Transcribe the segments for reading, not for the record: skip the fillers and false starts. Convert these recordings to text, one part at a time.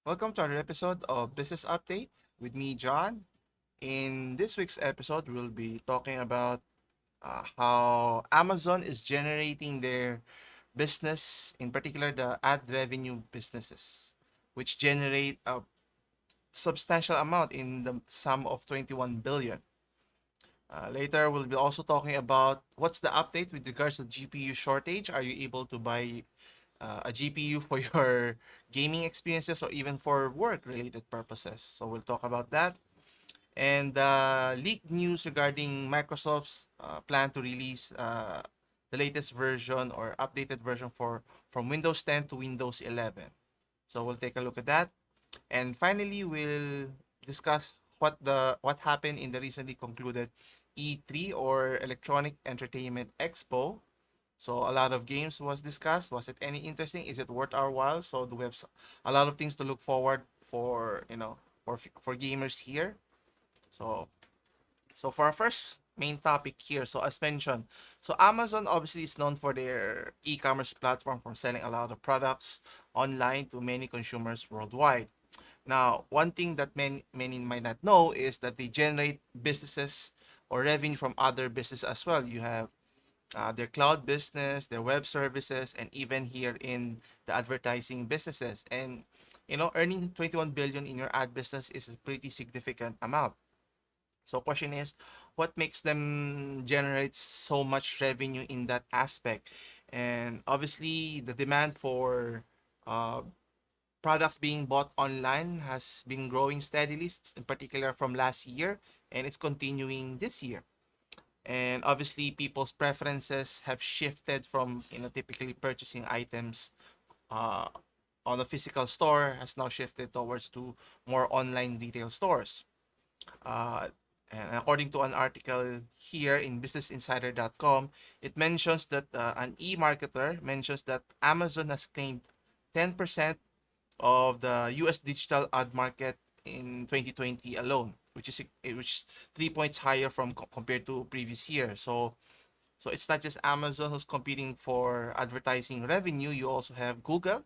Welcome to our episode of Business Update with me, John. In this week's episode, we'll be talking about how Amazon is generating their business, in particular the ad revenue businesses, which generate a substantial amount in the sum of 21 billion. Later, we'll be also talking about what's the update with regards to GPU shortage. Are you able to buy a GPU for your gaming experiences or even for work related purposes? So we'll talk about that. And leaked news regarding Microsoft's plan to release the latest version or updated version for from Windows 10 to Windows 11. So we'll take a look at that. And finally, we'll discuss what happened in the recently concluded E3 or Electronic Entertainment Expo. So a lot of games was discussed. Was it any interesting? Is it worth our while? So do we have a lot of things to look forward for for gamers here. So for our first main topic here, so as mentioned, so Amazon obviously is known for their e-commerce platform for selling a lot of products online to many consumers worldwide. Now, one thing that many might not know is that they generate businesses or revenue from other businesses as well. You have their cloud business, their web services, and even here in the advertising businesses. And earning 21 billion in your ad business is a pretty significant amount. So, question is, what makes them generate so much revenue in that aspect? And obviously, the demand for uh, products being bought online has been growing steadily, in particular from last year, and it's continuing this year. And obviously, people's preferences have shifted from typically purchasing items uh, on a physical store has now shifted towards to more online retail stores. Uh, and according to an article here in businessinsider.com, it mentions that an e-marketer mentions that Amazon has claimed 10% of the US digital ad market in 2020 alone, which is 3 points higher from compared to previous year. So it's not just Amazon who's competing for advertising revenue. You also have Google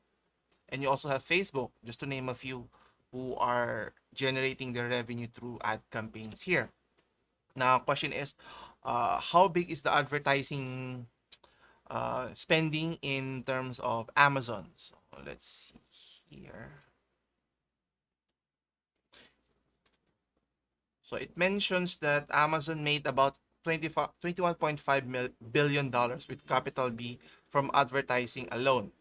and you also have Facebook, just to name a few, who are generating their revenue through ad campaigns here. Now, question is, how big is the advertising spending in terms of Amazon? So let's see here. So it mentions that Amazon made about 21.5 billion dollars with capital B from advertising alone.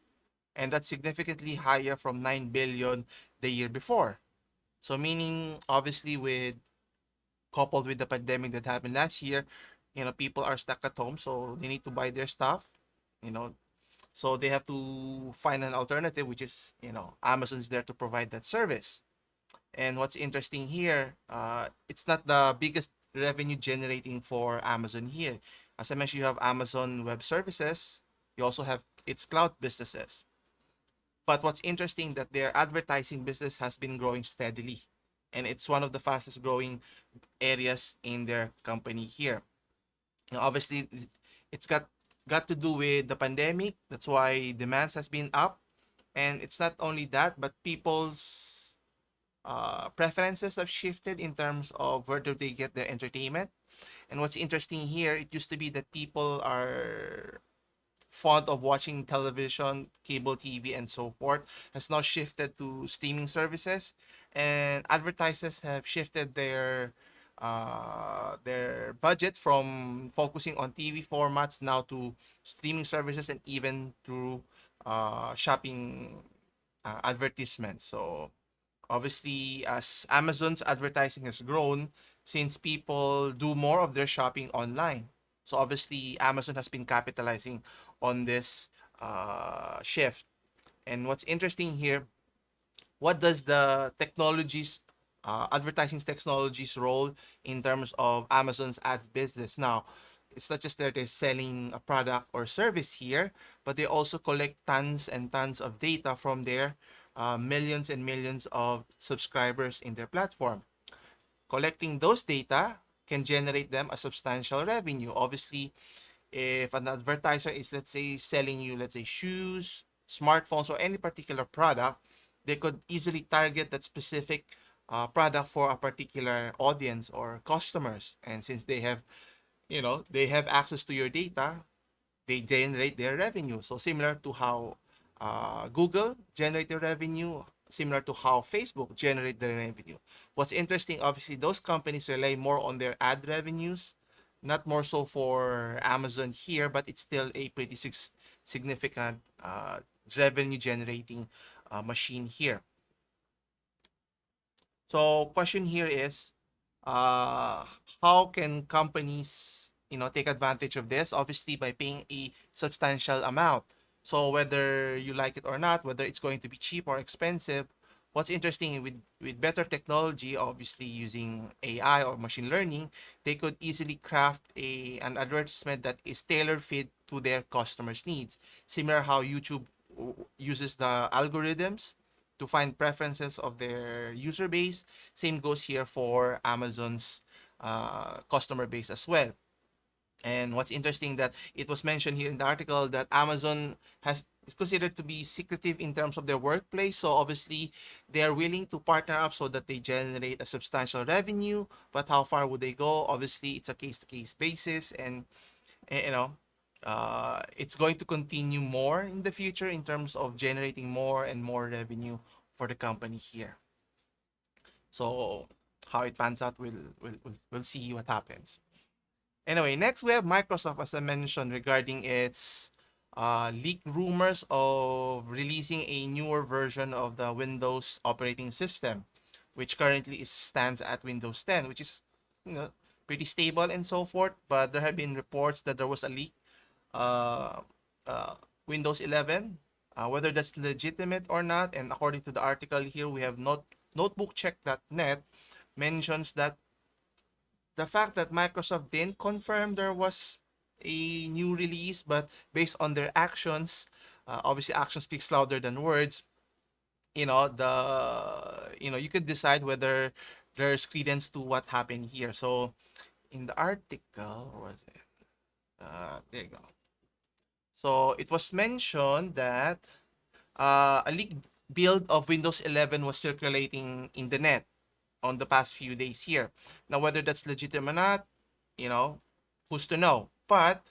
And that's significantly higher from 9 billion the year before. So meaning obviously with coupled with the pandemic that happened last year, people are stuck at home, so they need to buy their stuff, you know, so they have to find an alternative, which is, Amazon's there to provide that service. And what's interesting here, it's not the biggest revenue generating for Amazon here. As I mentioned, you have Amazon Web Services. You also have its cloud businesses. But what's interesting that their advertising business has been growing steadily, and it's one of the fastest growing areas in their company here. Now, obviously, it's got to do with the pandemic. That's why demands has been up, and it's not only that, but people's preferences have shifted in terms of where do they get their entertainment. And what's interesting here, it used to be that people are fond of watching television, cable TV, and so forth, has now shifted to streaming services, and advertisers have shifted their budget from focusing on TV formats now to streaming services and even through shopping advertisements. So obviously, as Amazon's advertising has grown, since people do more of their shopping online, so obviously Amazon has been capitalizing on this shift. And what's interesting here, what does the advertising technologies role in terms of Amazon's ads business? Now, it's not just that they're selling a product or service here, but they also collect tons and tons of data from their millions and millions of subscribers in their platform. Collecting those data can generate them a substantial revenue. Obviously, if an advertiser is, let's say, selling you, let's say, shoes, smartphones, or any particular product, they could easily target that specific product for a particular audience or customers. And since they have, they have access to your data, they generate their revenue. So similar to how Google generate their revenue, similar to how Facebook generate their revenue. What's interesting, obviously, those companies rely more on their ad revenues, not more so for Amazon here, but it's still a pretty significant revenue generating machine here. So question here is, uh, how can companies, take advantage of this? Obviously, by paying a substantial amount. So whether you like it or not, whether it's going to be cheap or expensive, what's interesting with better technology, obviously using AI or machine learning, they could easily craft an advertisement that is tailor fit to their customers' needs. Similar how YouTube uses the algorithms to find preferences of their user base. Same goes here for Amazon's customer base as well. And what's interesting that it was mentioned here in the article that Amazon is considered to be secretive in terms of their workplace. So obviously they are willing to partner up so that they generate a substantial revenue. But how far would they go? Obviously it's a case-to-case basis, and you know it's going to continue more in the future in terms of generating more and more revenue for the company here. So how it pans out, we'll see what happens. Anyway, next we have Microsoft, as I mentioned, regarding its leaked rumors of releasing a newer version of the Windows operating system, which currently stands at Windows 10, which is, you know, pretty stable and so forth. But there have been reports that there was a leak, uh, uh, Windows 11, whether that's legitimate or not. And according to the article here, we have notebookcheck.net mentions that the fact that Microsoft didn't confirm there was a new release, but based on their actions, obviously action speaks louder than words. You could decide whether there's credence to what happened here. So in the article, where was it? There you go. So it was mentioned that a leaked build of Windows 11 was circulating in the net on the past few days here. Now, whether that's legitimate or not, who's to know? But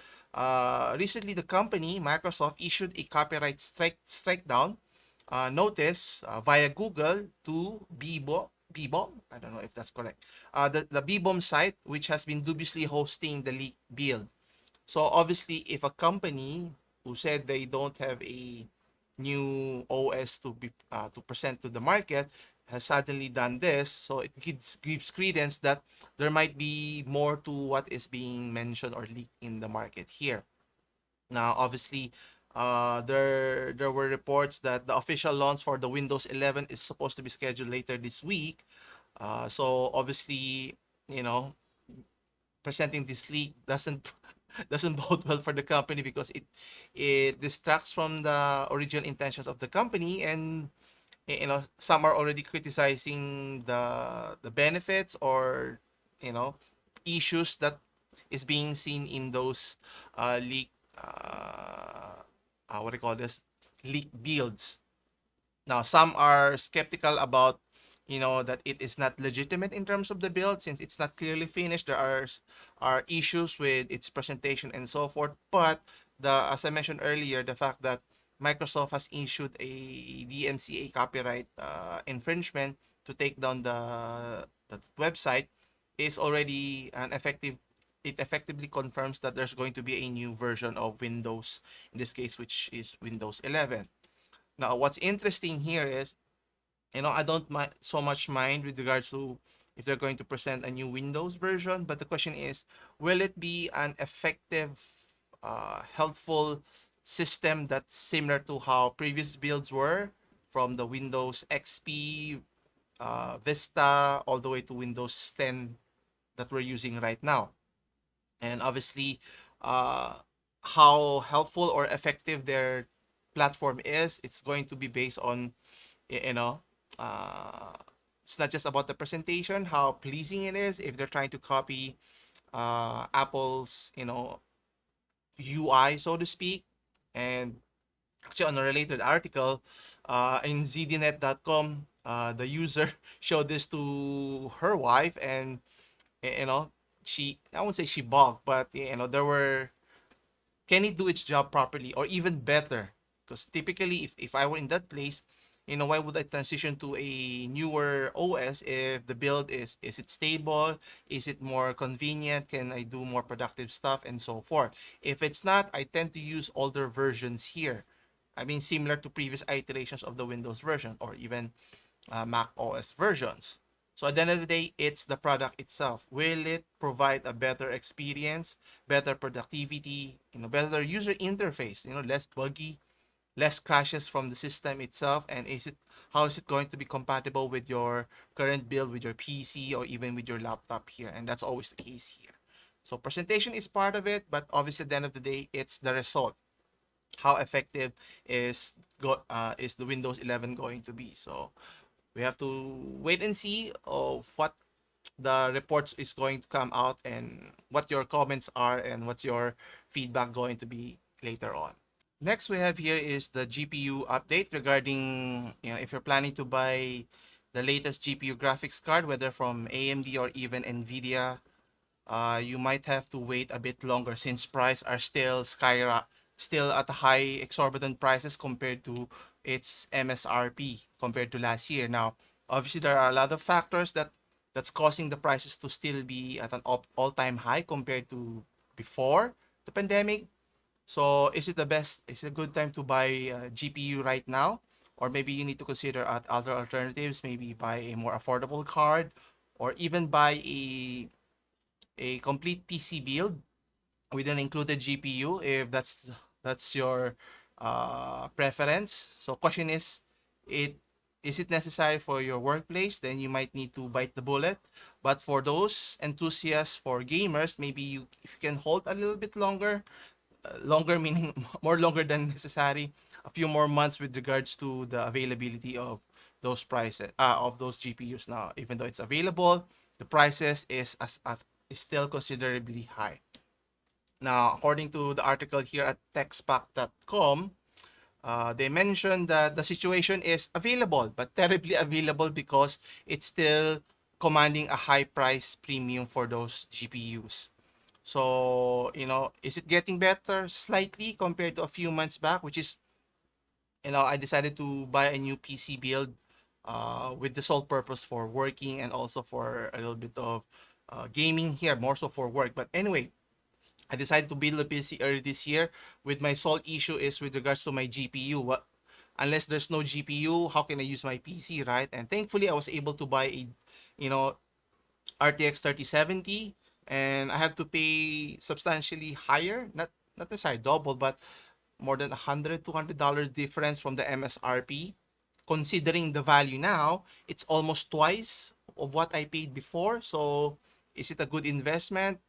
recently, the company Microsoft issued a copyright strike down notice via Google to Bebom. I don't know if that's correct. The Bebom site, which has been dubiously hosting the leaked build. So obviously, if a company who said they don't have a new OS to present to the market has suddenly done this, so it gives credence that there might be more to what is being mentioned or leaked in the market here. Now, obviously, there were reports that the official launch for the Windows 11 is supposed to be scheduled later this week. So obviously, you know, presenting this leak doesn't doesn't bode well for the company, because it distracts from the original intentions of the company. And some are already criticizing the benefits or issues that is being seen in those leak what do you call this leak builds. Now, some are skeptical about, that it is not legitimate in terms of the build, since it's not clearly finished. There are issues with its presentation and so forth. But as I mentioned earlier, the fact that Microsoft has issued a DMCA copyright infringement to take down the website is already an effective. It effectively confirms that there's going to be a new version of Windows, in this case, which is Windows 11. Now, what's interesting here is, I don't so much mind with regards to if they're going to present a new Windows version, but the question is, will it be an effective, helpful system that's similar to how previous builds were, from the Windows XP, Vista, all the way to Windows 10 that we're using right now? And obviously, uh, how helpful or effective their platform is, it's going to be based on, you know uh, it's not just about the presentation, how pleasing it is. If they're trying to copy Apple's UI, so to speak, and Actually, on a related article, in zdnet.com, the user showed this to her wife, and you know, I won't say she balked, but there were, can it do its job properly or even better? Because typically, if I were in that place, why would I transition to a newer OS if the build is it stable? Is it more convenient? Can I do more productive stuff and so forth? If it's not, I tend to use older versions here. I mean, similar to previous iterations of the Windows version or even Mac OS versions. So at the end of the day, it's the product itself. Will it provide a better experience, better productivity, better user interface, less buggy, less crashes from the system itself, and how is it going to be compatible with your current build, with your PC, or even with your laptop here? And that's always the case here. So presentation is part of it, but obviously at the end of the day, it's the result. How effective is the Windows 11 going to be? So we have to wait and see of what the reports is going to come out and what your comments are and what's your feedback going to be later on. Next we have here is the GPU update regarding, if you're planning to buy the latest GPU graphics card, whether from AMD or even NVIDIA, you might have to wait a bit longer since price are still at high exorbitant prices compared to its MSRP compared to last year. Now, obviously there are a lot of factors that's causing the prices to still be at an all-time high compared to before the pandemic. So is it a good time to buy a GPU right now? Or maybe you need to consider other alternatives, maybe buy a more affordable card or even buy a complete PC build with an included GPU if that's your preference. So question it is it necessary for your workplace? Then you might need to bite the bullet. But for those enthusiasts, for gamers, maybe if you can hold a little bit longer, longer meaning more longer than necessary, a few more months with regards to the availability of those prices of those GPUs. Now, even though it's available, the prices is still considerably high. Now, according to the article here at techspack.com, they mentioned that the situation is available, but terribly available because it's still commanding a high price premium for those GPUs. So, is it getting better slightly compared to a few months back, which is, I decided to buy a new PC build with the sole purpose for working and also for a little bit of gaming here, more so for work. But anyway, I decided to build a PC early this year. With my sole issue is with regards to my GPU. Unless there's no GPU, how can I use my PC, right? And thankfully, I was able to buy a, you know, RTX 3070, and I have to pay substantially higher, not necessarily double, but more than $100 difference from the MSRP. Considering the value now, it's almost twice of what I paid before. So, is it a good investment?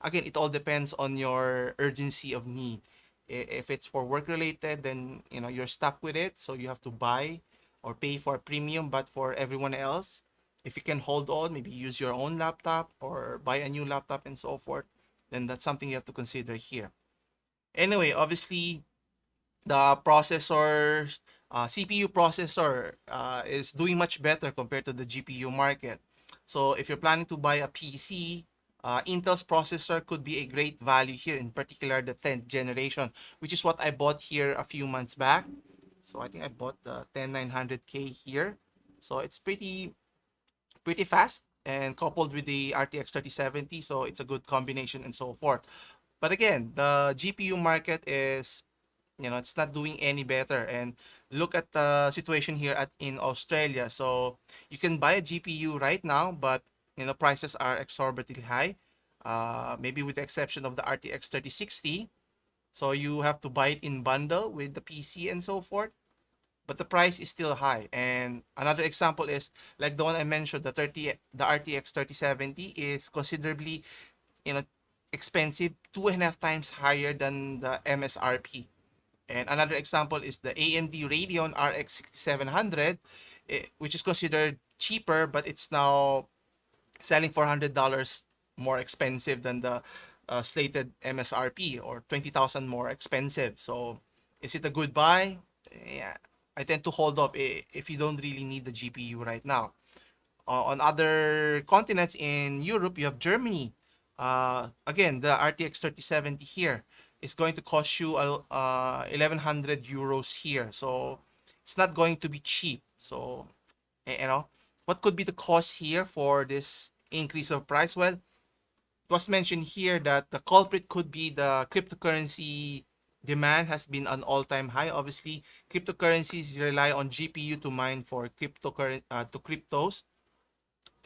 Again, it all depends on your urgency of need. If it's for work related, then you're stuck with it, so you have to buy or pay for a premium. But for everyone else, if you can hold on, maybe use your own laptop or buy a new laptop and so forth, then that's something you have to consider here. Anyway, obviously, the processor, CPU processor is doing much better compared to the GPU market. So if you're planning to buy a PC, Intel's processor could be a great value here, in particular the 10th generation, which is what I bought here a few months back. So I think I bought the 10900K here. So it's pretty fast and coupled with the RTX 3070, so it's a good combination and so forth. But again, the GPU market is, it's not doing any better. And look at the situation here in Australia. So you can buy a GPU right now, but prices are exorbitantly high. Maybe with the exception of the RTX 3060. So you have to buy it in bundle with the PC and so forth. But the price is still high. And another example is like the one I mentioned, the RTX 3070 is considerably, you know, expensive, 2.5 times higher than the MSRP. And another example is the AMD Radeon RX 6700, which is considered cheaper, but it's now selling $400 more expensive than the slated MSRP, or 20,000 more expensive. So Is it a good buy? Yeah, I tend to hold off if you don't really need the GPU right now. On other continents in Europe, you have Germany. Again, the RTX 3070 here is going to cost you 1100 euros here. So it's not going to be cheap. So, you know, what could be the cost here for this increase of price? Well, it was mentioned here that the culprit could be the cryptocurrency demand has been an all-time high. Obviously, cryptocurrencies rely on GPU to mine for cryptos.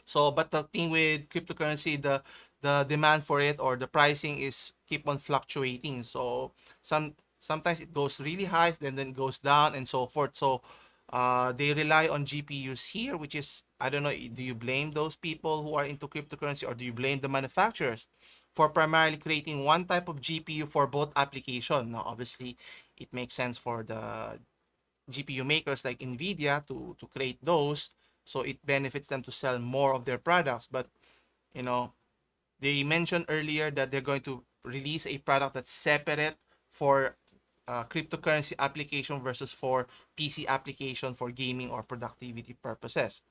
So, but the thing with cryptocurrency, the demand for it or the pricing is keep on fluctuating. So, sometimes it goes really high, then it goes down and so forth. So, they rely on GPUs here, which is I don't know. Do you blame those people who are into cryptocurrency, or do you blame the manufacturers for primarily creating one type of GPU for both application? Now, obviously, it makes sense for the GPU makers like Nvidia to create those, so it benefits them to sell more of their products. But you know, they mentioned earlier that they're going to release a product that's separate for cryptocurrency application versus for PC application for gaming or productivity purposes.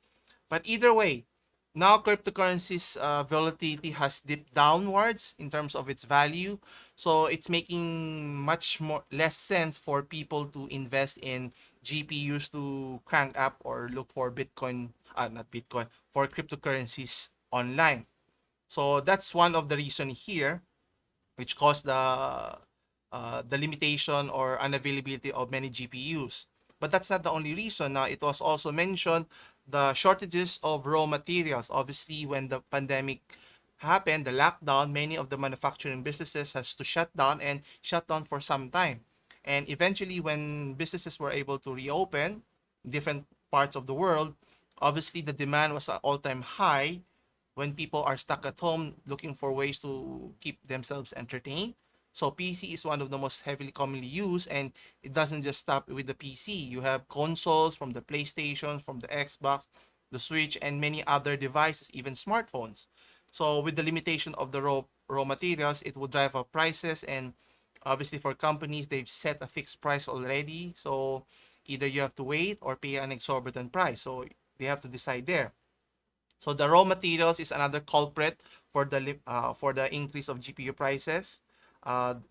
But either way, now cryptocurrency's volatility has dipped downwards in terms of its value. So it's making much more less sense for people to invest in GPUs to crank up or look for Bitcoin, not Bitcoin, for cryptocurrencies online. So that's one of the reason here, which caused the limitation or unavailability of many GPUs. But that's not the only reason. Now, it was also mentioned the shortages of raw materials. Obviously, when the pandemic happened, the lockdown, many of the manufacturing businesses has to shut down and shut down for some time. And eventually, when businesses were able to reopen in different parts of the world, obviously the demand was at all-time high when people are stuck at home looking for ways to keep themselves entertained. So PC is one of the most heavily commonly used, and it doesn't just stop with the PC. You have consoles from the PlayStation, from the Xbox, the Switch, and many other devices, even smartphones. So with the limitation of the raw materials, it will drive up prices, and obviously for companies, they've set a fixed price already. So either you have to wait or pay an exorbitant price. So they have to decide there. So the raw materials is another culprit for the increase of GPU prices.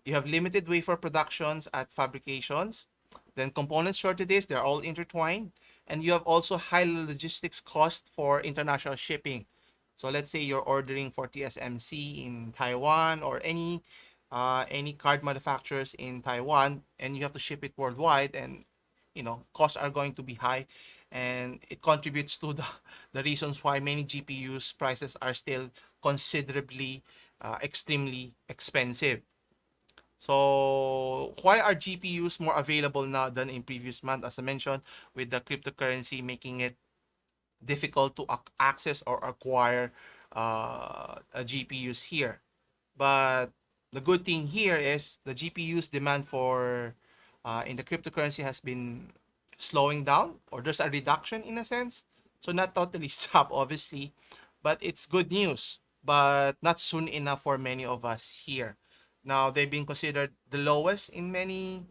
You have limited wafer productions at fabrications, then component shortages, they're all intertwined, and you have also high logistics cost for international shipping. So let's say you're ordering for TSMC in Taiwan or any card manufacturers in Taiwan, and you have to ship it worldwide, and costs are going to be high, and it contributes to the reasons why many GPUs prices are still considerably extremely expensive. So why are GPUs more available now than in previous month? As I mentioned, with the cryptocurrency making it difficult to access or acquire GPUs here. But the good thing here is the GPU's demand for in the cryptocurrency has been slowing down, or there's a reduction in a sense. So not totally stop, obviously, but it's good news, but not soon enough for many of us here. Now they've been considered the lowest in many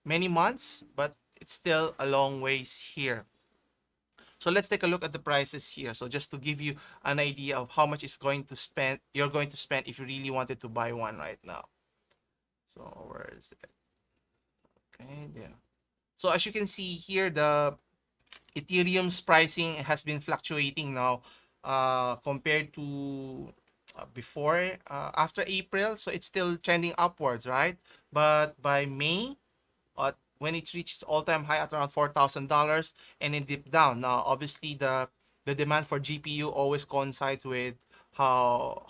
months, but it's still a long ways here. So let's take a look at the prices here. So just to give you an idea of how much you're going to spend if you really wanted to buy one right now. So where is it? Okay, yeah. So as you can see here, the Ethereum's pricing has been fluctuating now compared to before after April. So it's still trending upwards, right? But by May, when it reaches all-time high at around $4,000 and it dipped down. Now, obviously, the demand for GPU always coincides with how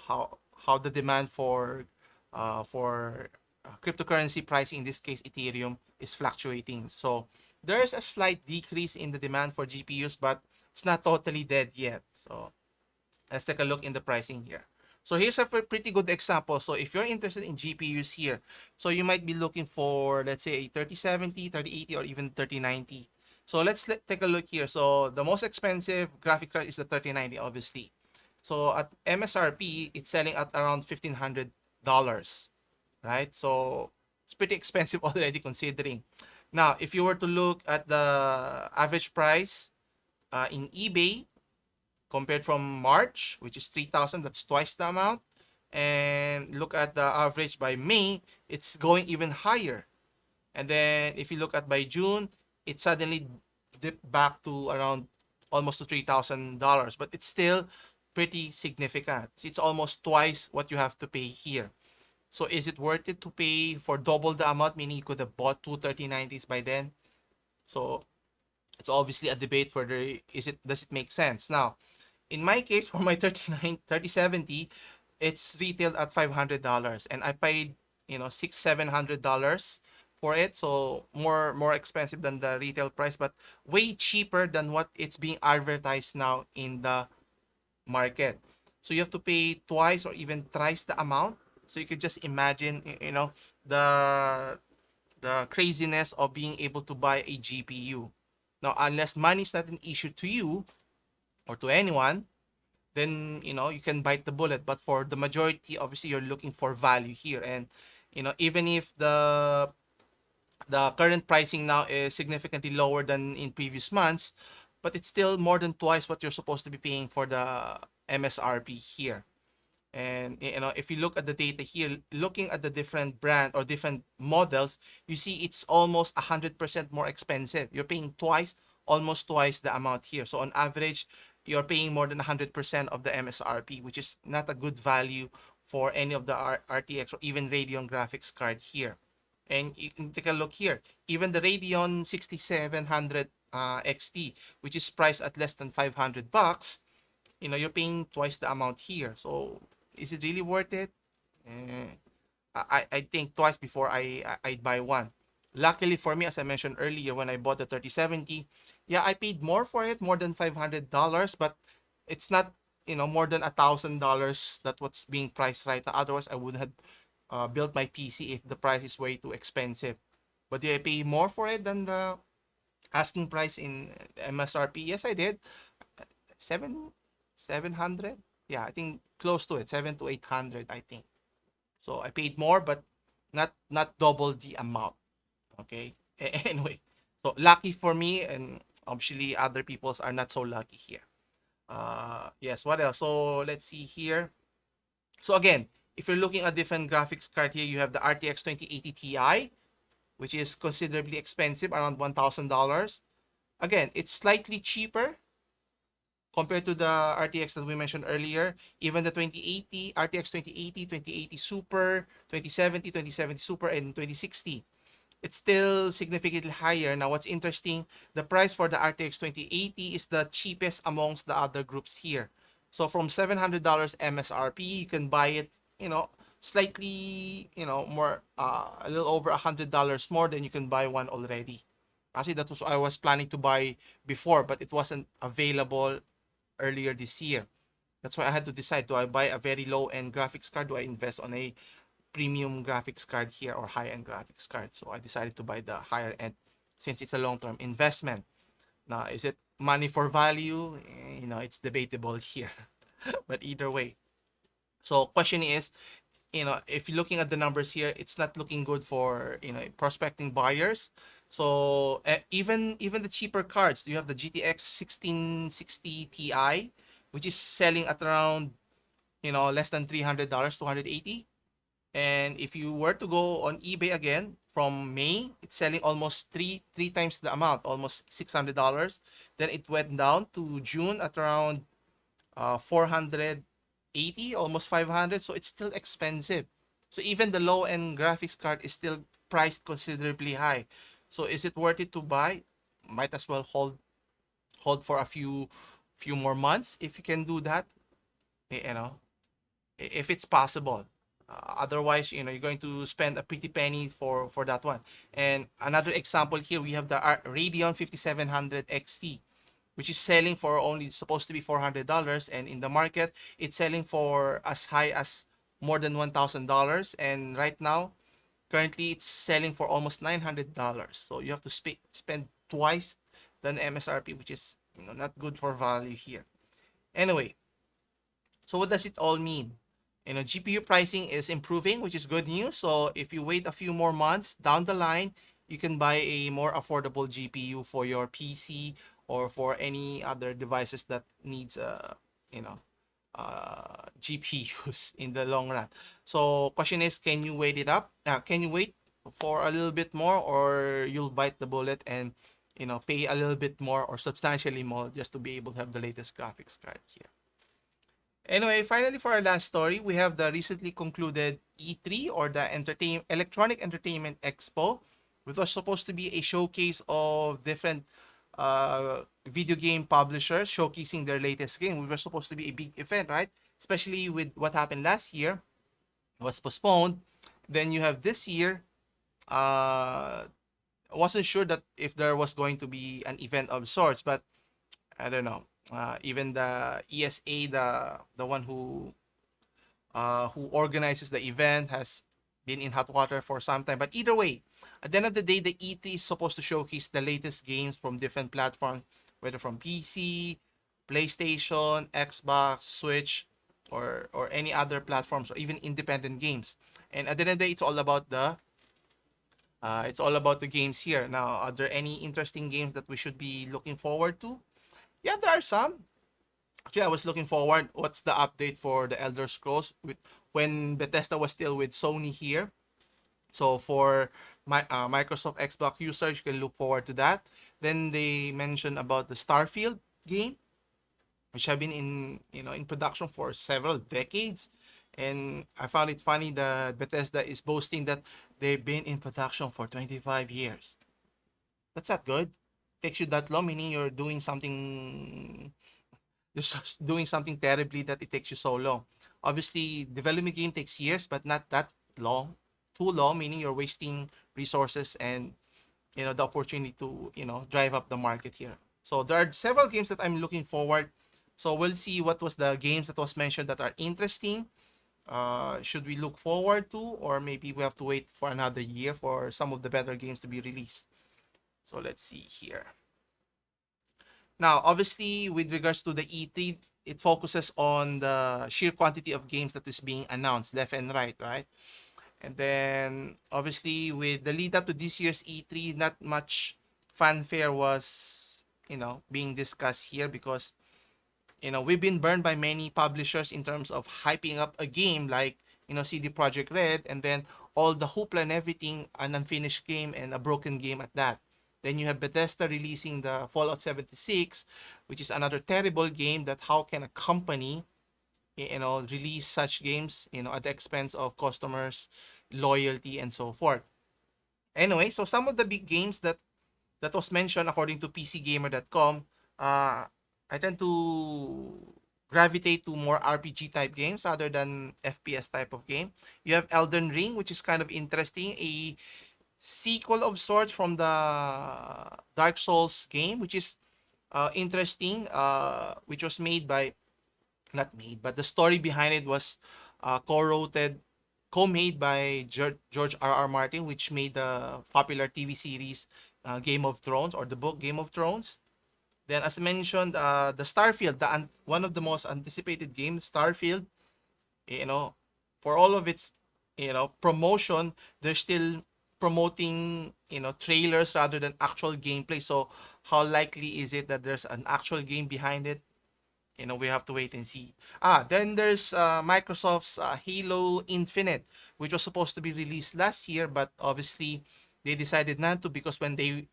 the demand for cryptocurrency pricing, in this case Ethereum, is fluctuating. So there's a slight decrease in the demand for GPUs, but it's not totally dead yet. So let's take a look in the pricing here. So here's a pretty good example. So if you're interested in GPUs here, so you might be looking for, let's say, a 3070, 3080, or even 3090. So take a look here. So the most expensive graphic card is the 3090, obviously. So at MSRP, it's selling at around $1,500, right? So it's pretty expensive already considering. Now, if you were to look at the average price in eBay compared from March, which is 3,000, that's twice the amount, and look at the average by May, it's going even higher. And then if you look at by June, it suddenly dipped back to around almost to $3,000, but it's still pretty significant. It's almost twice what you have to pay here. So is it worth it to pay for double the amount, meaning you could have bought two 3090s by then? So it's obviously a debate whether does it make sense. Now, in my case, for my 3070, it's retailed at $500, and I paid $700 for it, so more expensive than the retail price, but way cheaper than what it's being advertised now in the market. So you have to pay twice or even thrice the amount. So you could just imagine, the craziness of being able to buy a GPU. Now, unless money is not an issue to you or to anyone, then you can bite the bullet. But for the majority, obviously, you're looking for value here, and even if the current pricing now is significantly lower than in previous months, but it's still more than twice what you're supposed to be paying for the MSRP here. And if you look at the data here, looking at the different brand or different models, you see it's almost 100% more expensive. You're paying almost twice the amount here. So on average, you're paying more than 100% of the MSRP, which is not a good value for any of the RTX or even Radeon graphics card here. And you can take a look here. Even the Radeon 6700 XT, which is priced at less than $500, you're paying twice the amount here. So is it really worth it? I think twice before I'd buy one. Luckily for me, as I mentioned earlier, when I bought the 3070, yeah, I paid more for it, more than $500, but it's not more than $1,000 that what's being priced right now. Otherwise, I would have built my PC if the price is way too expensive. But did I pay more for it than the asking price in MSRP? Yes, I did. 700. Yeah, I think close to it, 700 to 800, I think. So I paid more, but not double the amount. Okay. Anyway, so lucky for me, and obviously other people's are not so lucky here. Yes. What else? So let's see here. So again, if you're looking at different graphics card here, you have the RTX 2080 Ti, which is considerably expensive, around $1,000. Again, it's slightly cheaper compared to the RTX that we mentioned earlier. Even the 2080, RTX 2080, 2080 Super, 2070, 2070 Super, and 2060, it's still significantly higher. Now, what's interesting, the price for the RTX 2080 is the cheapest amongst the other groups here. So from $700 MSRP, you can buy it, slightly, more, a little over $100 more than you can buy one already. Actually, that was I was planning to buy before, but it wasn't available earlier this year. That's why I had to decide, do I buy a very low-end graphics card? Do I invest on a premium graphics card here or high-end graphics card? So I decided to buy the higher end since it's a long-term investment. Now, is it money for value? It's debatable here. But either way. So question is, if you're looking at the numbers here, it's not looking good for, prospecting buyers. So even the cheaper cards, you have the GTX 1660 Ti, which is selling at around, less than $300, 280. And if you were to go on eBay again from May, it's selling almost three times the amount, almost $600. Then it went down to June at around 480, almost 500. So it's still expensive. So even the low end graphics card is still priced considerably high. So is it worth it to buy? Might as well hold for a few more months if you can do that. If it's possible. Otherwise, you're going to spend a pretty penny for that one. And another example here, we have the Radeon 5700 XT, which is selling for only supposed to be $400, and in the market, it's selling for as high as more than $1,000. And right now, currently, it's selling for almost $900. So you have to spend twice than MSRP, which is not good for value here. Anyway, so what does it all mean? GPU pricing is improving, which is good news. So if you wait a few more months down the line, you can buy a more affordable GPU for your PC or for any other devices that needs you know GPUs in the long run. So question is, can you wait it up? Can you wait for a little bit more, or you'll bite the bullet and pay a little bit more or substantially more just to be able to have the latest graphics card here. Anyway, finally for our last story, we have the recently concluded E3, or the Electronic Entertainment Expo, which was supposed to be a showcase of different video game publishers showcasing their latest game. We were supposed to be a big event, right? Especially with what happened last year, it was postponed. Then you have this year. Wasn't sure that if there was going to be an event of sorts, but I don't know. Even the ESA, the one who organizes the event, has been in hot water for some time. But either way, at the end of the day, the E3 is supposed to showcase the latest games from different platforms, whether from PC, PlayStation, Xbox, Switch, or any other platforms, or even independent games. And at the end of the day, it's all about the games here. Now, are there any interesting games that we should be looking forward to? Yeah, there are some. Actually, I was looking forward. What's the update for the Elder Scrolls with when Bethesda was still with Sony here? So for my Microsoft Xbox users, you can look forward to that. Then they mentioned about the Starfield game, which have been in production for several decades. And I found it funny that Bethesda is boasting that they've been in production for 25 years. That's not good. Takes you that long, meaning you're just doing something terribly that it takes you so long. Obviously, developing a game takes years, but not that long. Too long, meaning you're wasting resources and the opportunity to drive up the market here. So there are several games that I'm looking forward. So we'll see what was the games that was mentioned that are interesting. Should we look forward to, or maybe we have to wait for another year for some of the better games to be released? So let's see here. Now, obviously, with regards to the E3, it focuses on the sheer quantity of games that is being announced left and right? And then, obviously, with the lead up to this year's E3, not much fanfare was, being discussed here because, we've been burned by many publishers in terms of hyping up a game like, CD Projekt Red, and then all the hoopla and everything, an unfinished game and a broken game at that. Then you have Bethesda releasing the Fallout 76, which is another terrible game. That how can a company, release such games, at the expense of customers' loyalty and so forth. Anyway, so some of the big games that was mentioned according to PCGamer.com, I tend to gravitate to more RPG type games other than FPS type of game. You have Elden Ring, which is kind of interesting, a sequel of sorts from the Dark Souls game, which is interesting, which was made by, not made, but the story behind it was co-made by George R.R. Martin, which made the popular TV series Game of Thrones, or the book Game of Thrones. Then, as mentioned, the Starfield, one of the most anticipated games, Starfield, for all of its, promotion, they're still promoting, trailers rather than actual gameplay. So how likely is it that there's an actual game behind it? We have to wait and see. Then there's Microsoft's Halo Infinite, which was supposed to be released last year, but obviously they decided not to, because when they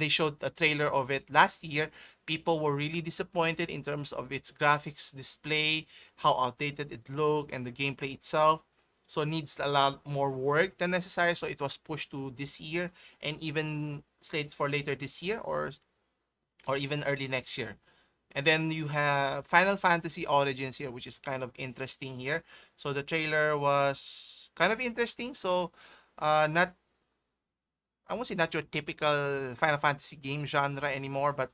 showed a trailer of it last year, people were really disappointed in terms of its graphics display, how outdated it looked, and the gameplay itself. So it needs a lot more work than necessary. So it was pushed to this year, and even slated for later this year, or even early next year. And then you have Final Fantasy Origins here, which is kind of interesting here. So the trailer was kind of interesting. So not, I won't say not your typical Final Fantasy game genre anymore, but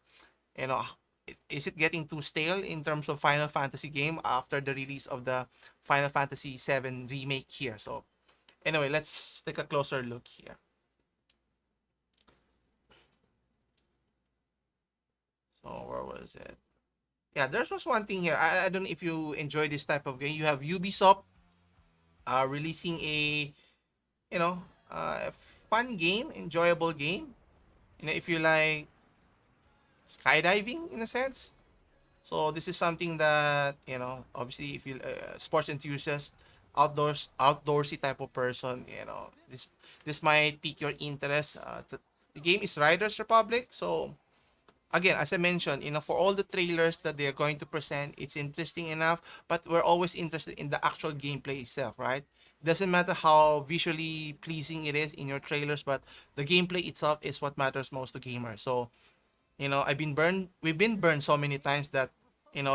is it getting too stale in terms of Final Fantasy game after the release of the Final Fantasy VII remake here? So anyway, let's take a closer look here. So where was it? Yeah, there's was one thing here. I don't know if you enjoy this type of game. You have Ubisoft releasing a fun game, enjoyable game. If you like skydiving in a sense. So this is something that, obviously if you sports enthusiast, outdoorsy type of person, this might pique your interest. The game is Riders Republic. So again, as I mentioned, for all the trailers that they're going to present, it's interesting enough, but we're always interested in the actual gameplay itself, right? Doesn't matter how visually pleasing it is in your trailers, but the gameplay itself is what matters most to gamers. So, we've been burned so many times that,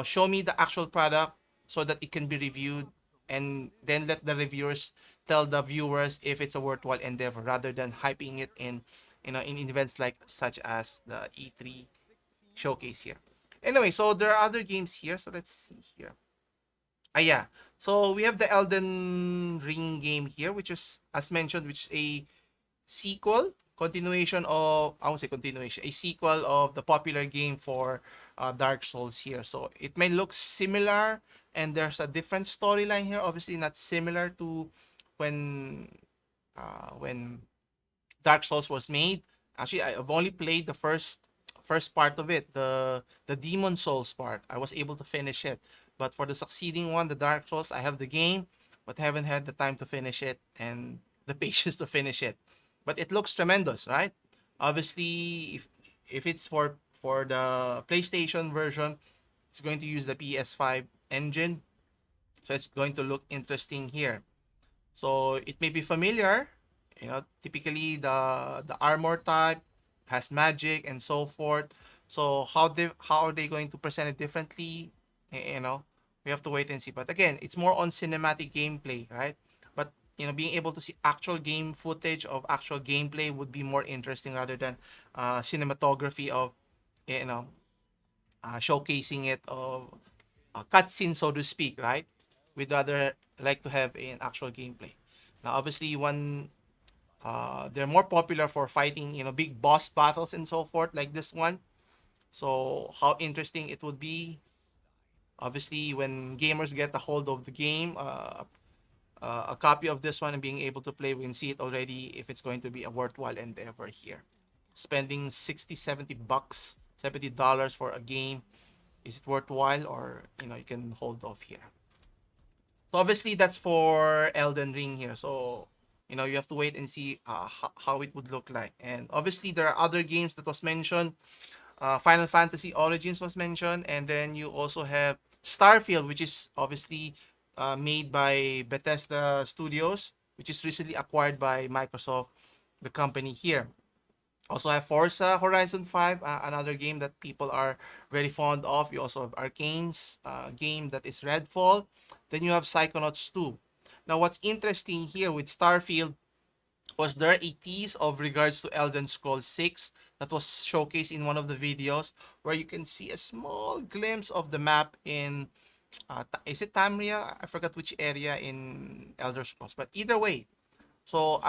show me the actual product so that it can be reviewed, and then let the reviewers tell the viewers if it's a worthwhile endeavor rather than hyping it in events like such as the E3 showcase here. Anyway, so there are other games here. So let's see here. Yeah. So we have the Elden Ring game here, which is, as mentioned, which is a continuation of, I won't say continuation, a sequel of the popular game for Dark Souls here. So it may look similar, and there's a different storyline here. Obviously, not similar to when when Dark Souls was made. Actually, I've only played the first part of it, the Demon Souls part. I was able to finish it, but for the succeeding one, the Dark Souls, I have the game, but haven't had the time to finish it and the patience to finish it. But it looks tremendous, right? Obviously, if it's for the PlayStation version, it's going to use the PS5 engine, so it's going to look interesting here. So it may be familiar, typically the armor type has magic and so forth. So how are they going to present it differently? We have to wait and see. But again, it's more on cinematic gameplay, right? But being able to see actual game footage of actual gameplay would be more interesting rather than cinematography of you know showcasing it of a cutscene, so to speak, right? We'd rather like to have an actual gameplay. Now, obviously, they're more popular for fighting, big boss battles and so forth, like this one. So, how interesting it would be, obviously, when gamers get a hold of the game, a copy of this one and being able to play, we can see it already if it's going to be a worthwhile endeavor here. Spending 60, $70, $70 for a game, is it worthwhile, or you can hold off here? So obviously that's for Elden Ring here. So you have to wait and see how it would look like. And obviously there are other games that was mentioned. Final Fantasy Origins was mentioned, and then you also have Starfield, which is obviously made by Bethesda Studios, which is recently acquired by Microsoft, the company here. Also have Forza Horizon 5, another game that people are very fond of. You also have Arcane's game that is Redfall. Then you have Psychonauts 2. Now, what's interesting here with Starfield was there a tease of regards to Elden Scrolls 6 that was showcased in one of the videos, where you can see a small glimpse of the map in, is it Tamria? I forgot which area in Elder Scrolls. But either way, so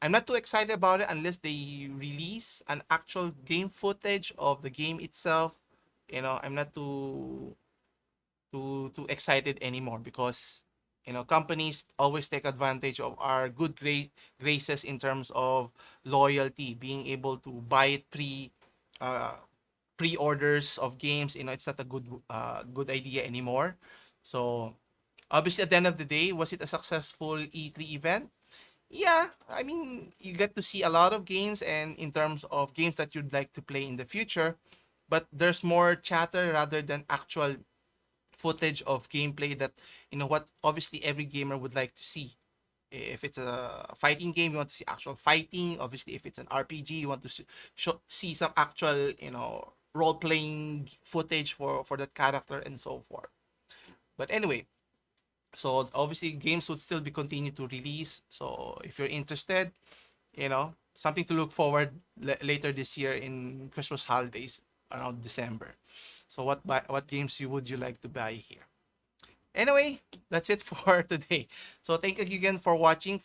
I'm not too excited about it unless they release an actual game footage of the game itself. I'm not too excited anymore, because companies always take advantage of our good graces in terms of loyalty, being able to buy it pre-orders of games. It's not a good idea anymore. So obviously, at the end of the day, was it a successful E3 event? Yeah, I mean, you get to see a lot of games, and in terms of games that you'd like to play in the future, but there's more chatter rather than actual footage of gameplay that, what obviously every gamer would like to see. If it's a fighting game, you want to see actual fighting. Obviously, if it's an RPG, you want to see some actual, role-playing footage for that character and so forth. But anyway, so obviously games would still be continued to release. So if you're interested, something to look forward later this year in Christmas holidays around December. So what games would you like to buy here? Anyway, that's it for today. So thank you again for watching.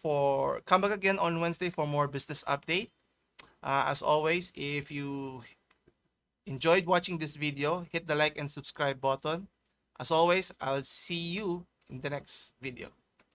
Come back again on Wednesday for more business update. As always, if you enjoyed watching this video, hit the like and subscribe button. As always, I'll see you in the next video.